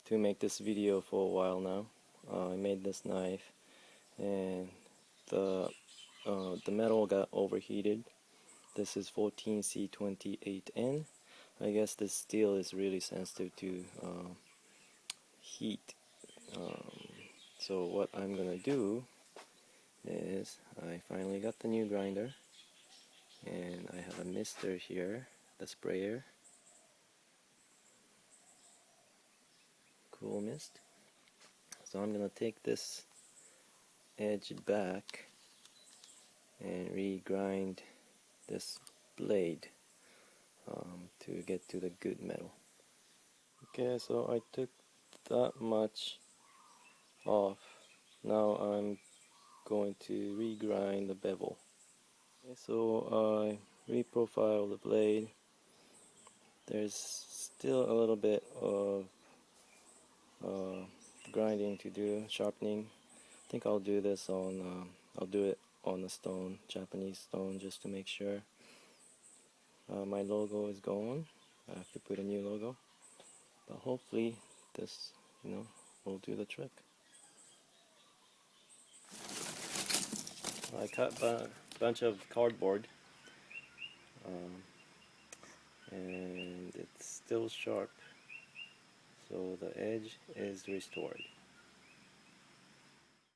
To make this video for a while now. I made this knife and the metal got overheated. This is 14C28N. I guess this steel is really sensitive to heat. So what I'm gonna do is I finally got the new grinder and I have a mister here, the sprayer. Cool mist. So I'm gonna take this edge back and regrind this blade to get to the good metal. Okay, so I took that much off. Now I'm going to regrind the bevel. Okay, so I reprofile the blade. There's still a little bit of grinding to do, sharpening. I think I'll do this on, I'll do it on a stone, Japanese stone, just to make sure. My logo is gone. I have to put a new logo. But hopefully this, will do the trick. I cut a bunch of cardboard and it's still sharp, so the edge is restored.